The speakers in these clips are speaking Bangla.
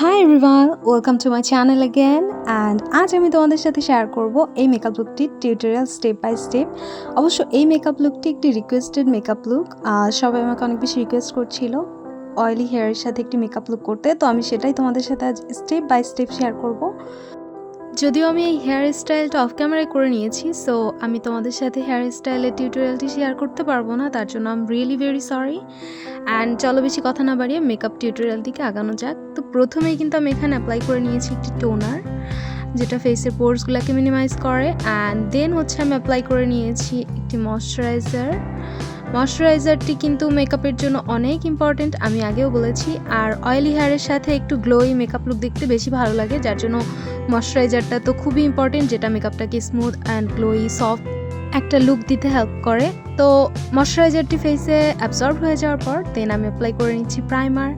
High everyone, welcome to my channel again. And আজ আমি তোমাদের সাথে শেয়ার করব এই মেকআপ লুকটির টিউটোরিয়াল স্টেপ বাই স্টেপ। অবশ্য এই মেকআপ লুকটি একটি রিকোয়েস্টেড মেকআপ লুক। সবাই আমাকে অনেক বেশি রিকোয়েস্ট করছিল অয়েলি হেয়ারের সাথে একটি মেকআপ লুক করতে, তো আমি সেটাই তোমাদের সাথে আজ স্টেপ বাই স্টেপ শেয়ার করব। যদিও আমি এই হেয়ার স্টাইলটা অফ ক্যামেরায় করে নিয়েছি, সো আমি তোমাদের সাথে হেয়ার স্টাইলের টিউটোরিয়ালটি শেয়ার করতে পারবো না, তার জন্য I am really very sorry. And চলো বেশি কথা না বাড়িয়ে মেকআপ টিউটোরিয়াল দিকে আগানো যাক। তো প্রথমেই কিন্তু আমি এখানে অ্যাপ্লাই করে নিয়েছি একটি টোনার, যেটা ফেসের পোর্সগুলোকে মিনিমাইজ করে। অ্যান্ড দেন হচ্ছে আমি অ্যাপ্লাই করে নিয়েছি একটি ময়শ্চারাইজারটি কিন্তু মেকআপের জন্য অনেক ইম্পর্টেন্ট, আমি আগেও বলেছি। আর অয়েলি হেয়ারের সাথে একটু গ্লোই মেকআপ লুক দেখতে বেশি ভালো লাগে, যার জন্য ময়শ্চারাইজারটা তো খুবই ইম্পর্টেন্ট, যেটা মেকআপটাকে স্মুথ অ্যান্ড গ্লোই সফট একটা লুক দিতে হেল্প করে। তো ময়শ্চারাইজারটি ফেসে অ্যাবজর্ব হয়ে যাওয়ার পর দেন আমি অ্যাপ্লাই করে নিচ্ছি প্রাইমার।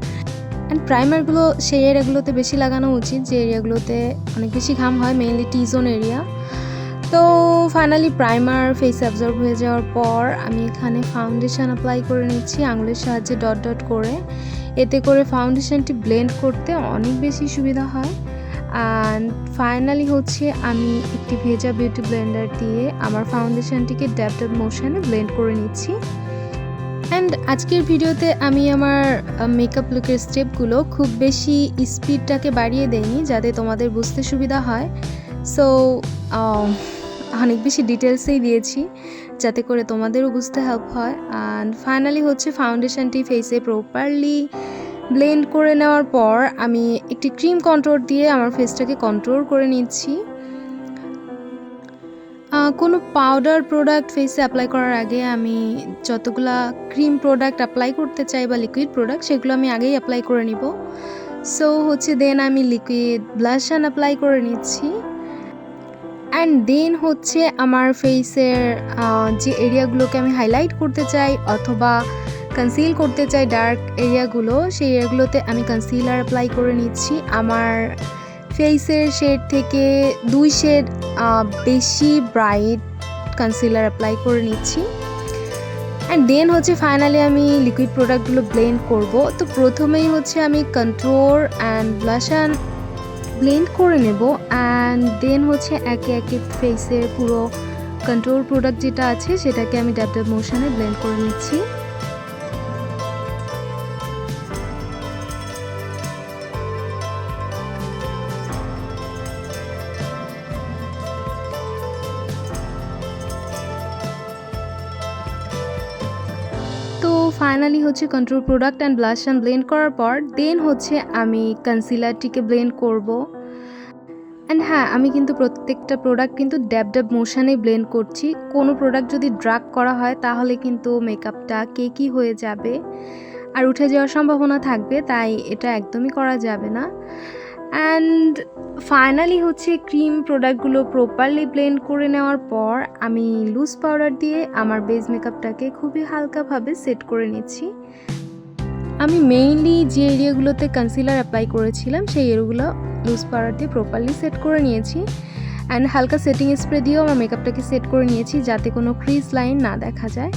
অ্যান্ড প্রাইমারগুলো সেই এরিয়াগুলোতে বেশি লাগানো উচিত যে এরিয়াগুলোতে অনেক বেশি ঘাম হয়, মেইনলি টি জোন এরিয়া। তো ফাইনালি প্রাইমার ফেসে অ্যাবজর্ব হয়ে যাওয়ার পর আমি এখানে ফাউন্ডেশন অ্যাপ্লাই করে নিচ্ছি আঙুলের সাহায্যে ডট ডট করে। এতে করে ফাউন্ডেশনটি ব্লেন্ড করতে অনেক বেশি সুবিধা হয়। অ্যান্ড ফাইনালি হচ্ছে আমি একটি ভেজা বিউটি ব্লেন্ডার দিয়ে আমার ফাউন্ডেশনটিকে ড্যাব ড্যাব মোশনে ব্লেন্ড করে নিচ্ছি। অ্যান্ড আজকের ভিডিওতে আমি আমার মেকআপ লুকের স্টেপগুলো খুব বেশি স্পিডটাকে বাড়িয়ে দেইনি, যাতে তোমাদের বুঝতে সুবিধা হয়। সো অনেক বেশি ডিটেলসেই দিয়েছি যাতে করে তোমাদেরও বুঝতে হেল্প হয়। অ্যান্ড ফাইনালি হচ্ছে ফাউন্ডেশনটি ফেসে প্রপারলি ব্লেন্ড করে নেওয়ার পর আমি একটি ক্রিম কন্ট্রোল দিয়ে আমার ফেসটাকে কন্ট্রোল করে নিচ্ছি। কোনো পাউডার প্রোডাক্ট ফেসে অ্যাপ্লাই করার আগে আমি যতগুলা ক্রিম প্রোডাক্ট অ্যাপ্লাই করতে চাই বা লিকুইড প্রোডাক্ট, সেগুলো আমি আগেই অ্যাপ্লাই করে নিব। সো হচ্ছে দেন আমি লিকুইড ব্লাশন অ্যাপ্লাই করে নিচ্ছি। অ্যান্ড দেন হচ্ছে আমার ফেসের যে এরিয়াগুলোকে আমি হাইলাইট করতে চাই অথবা কনসিল করতে চাই ডার্ক এরিয়াগুলো, সেই এরিয়াগুলোতে আমি কনসিলার অ্যাপ্লাই করে নিচ্ছি। আমার ফেসের শেড থেকে 2 শেড বেশি ব্রাইট কনসিলার অ্যাপ্লাই করে নিচ্ছি। অ্যান্ড দেন হচ্ছে ফাইনালি আমি লিকুইড প্রোডাক্টগুলো ব্লেন্ড করব। তো প্রথমেই হচ্ছে আমি কন্ট্রোল অ্যান্ড ব্লাশন ব্লেন্ড করে নেব। অ্যান্ড দেন হচ্ছে একে একে ফেসের পুরো কন্ট্রোল প্রোডাক্ট যেটা আছে সেটাকে আমি ড্যাব ড্যাব মোশনে ব্লেন্ড করে নিচ্ছি। তো ফাইনালি হচ্ছে কন্ট্রোল প্রোডাক্ট অ্যান্ড ব্লাশন ব্লেন্ড করার পর দেন হচ্ছে আমি কনসিলারটিকে ব্লেন্ড করব। অ্যান্ড হ্যাঁ, আমি কিন্তু প্রত্যেকটা প্রোডাক্ট কিন্তু ড্যাব ড্যাব মোশনেই ব্লেন্ড করছি। কোনো প্রোডাক্ট যদি ড্রাগ করা হয় তাহলে কিন্তু মেকআপটা কেকি হয়ে যাবে আর উঠে যাওয়ার সম্ভাবনা থাকবে, তাই এটা একদমই করা যাবে না। অ্যান্ড ফাইনালি হচ্ছে ক্রিম প্রোডাক্টগুলো প্রপারলি ব্লেন্ড করে নেওয়ার পর আমি লুজ পাউডার দিয়ে আমার বেস মেকআপটাকে খুবই হালকাভাবে সেট করে নিচ্ছি। আমি মেইনলি যে এরিয়াগুলোতে কনসিলার অ্যাপ্লাই করেছিলাম সেই এরিয়াগুলো লুজ পাউডার দিয়ে প্রপারলি সেট করে নিয়েছি। অ্যান্ড হালকা সেটিং স্প্রে দিয়েও আমার মেকআপটাকে সেট করে নিয়েছি যাতে কোনো ক্রিজ লাইন না দেখা যায়।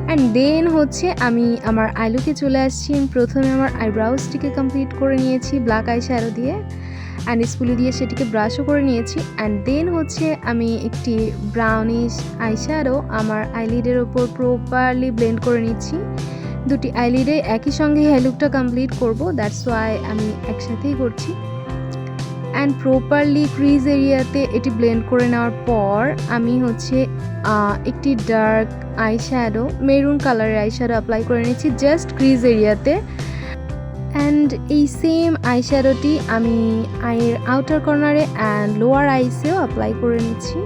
অ্যান্ড দেন হচ্ছে আমি আমার আইলুকে চলে আসছি। প্রথমে আমার আইব্রাউজটিকে কমপ্লিট করে নিয়েছি ব্ল্যাক আই শ্যাডো দিয়ে, অ্যান্ড স্পুলি দিয়ে সেটিকে ব্রাশও করে নিয়েছি। অ্যান্ড দেন হচ্ছে আমি একটি ব্রাউনিশ আই শ্যাডো আমার আইলিডের ওপর প্রপারলি ব্লেন্ড করে নিচ্ছি। দুটি আইলিডে একই সঙ্গে এই লুকটা কমপ্লিট করব, দ্যাটস ওয়াই আমি একসাথেই করছি। অ্যান্ড প্রপারলি ক্রিজ এরিয়াতে এটি ব্লেন্ড করে নেওয়ার পর আমি হচ্ছে একটি ডার্ক আই শ্যাডো মেরুন কালারের আই শ্যাডো অ্যাপ্লাই করে নিচ্ছি জাস্ট ক্রিজ এরিয়াতে। অ্যান্ড এই সেম আই শ্যাডোটি আমি আইয়ের আউটার কর্নারে অ্যান্ড লোয়ার আইসেও অ্যাপ্লাই করে নিচ্ছি।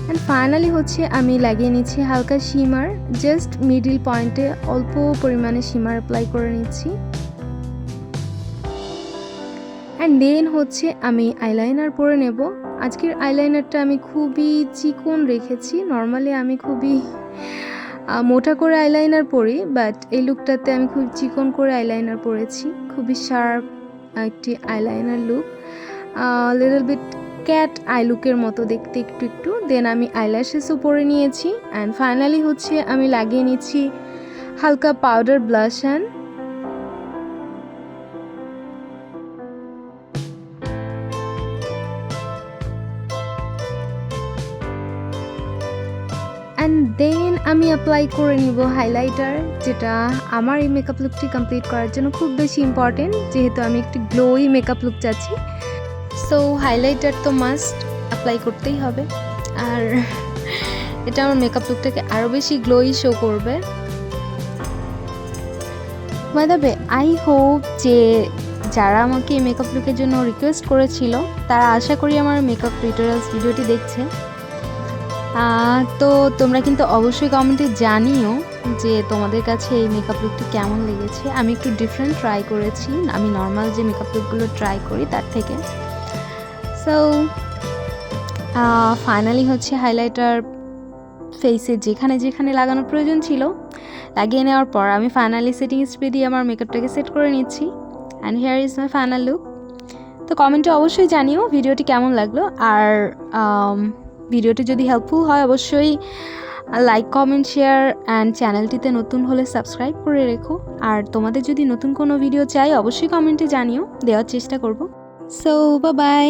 অ্যান্ড ফাইনালি হচ্ছে আমি লাগিয়ে নিচ্ছি হালকা শিমার, জাস্ট মিডল পয়েন্টে অল্প পরিমাণে শিমার অ্যাপ্লাই করে নিচ্ছি। অ্যান্ড দেন হচ্ছে আমি আইলাইনার পরে নেব। আজকের আইলাইনারটা আমি খুবই চিকন রেখেছি, নর্মালি আমি খুবই মোটা করে আইলাইনার পরি, বাট এই লুকটাতে আমি খুব চিকন করে আইলাইনার পরেছি। খুবই শার্প একটি eyeliner look, little bit cat eye লুকের মতো দেখতে একটু একটু। দেন আমি আইল্যাশেসও পরে নিয়েছি। অ্যান্ড ফাইনালি হচ্ছে আমি লাগিয়ে নিচ্ছি হালকা পাউডার ব্লাশন। অ্যান্ড দেন আমি অ্যাপ্লাই করে নিব হাইলাইটার, যেটা আমার এই মেকআপ লুকটি কমপ্লিট করার জন্য খুব বেশি ইম্পর্টেন্ট, যেহেতু আমি একটি গ্লোই মেকআপ লুক চাচ্ছি। সো হাইলাইটার তো মাস্ট অ্যাপ্লাই করতেই হবে, আর এটা আমার মেকআপ লুকটাকে আরও বেশি গ্লোই শো করবে। By the way, I hope যে যারা আমাকে এই মেকআপ লুকের জন্য রিকোয়েস্ট করেছিল তারা আশা করি আমার মেকআপ টিউটোরিয়ালস ভিডিওটি দেখছে। তো তোমরা কিন্তু অবশ্যই কমেন্টে জানিও যে তোমাদের কাছে এই মেকআপ লুকটি কেমন লেগেছে। আমি একটু ডিফারেন্ট ট্রাই করেছি, আমি নর্মাল যে মেকআপ লুকগুলো ট্রাই করি তার থেকে। সো ফাইনালি হচ্ছে হাইলাইটার ফেসে যেখানে যেখানে লাগানোর প্রয়োজন ছিল লাগিয়ে নেওয়ার পর আমি ফাইনালি সেটিং স্প্রে দিয়ে আমার মেকআপটাকে সেট করে নিচ্ছি। And here is my final look. তো কমেন্টে অবশ্যই জানিও ভিডিওটি কেমন লাগলো, আর ভিডিওটি যদি হেল্পফুল হয় অবশ্যই লাইক, কমেন্ট, শেয়ার অ্যান্ড চ্যানেলটিতে নতুন হলে সাবস্ক্রাইব করে রেখো। আর তোমাদের যদি নতুন কোনো ভিডিও চাই অবশ্যই কমেন্টে জানিও, দেওয়ার চেষ্টা করব। So bye bye.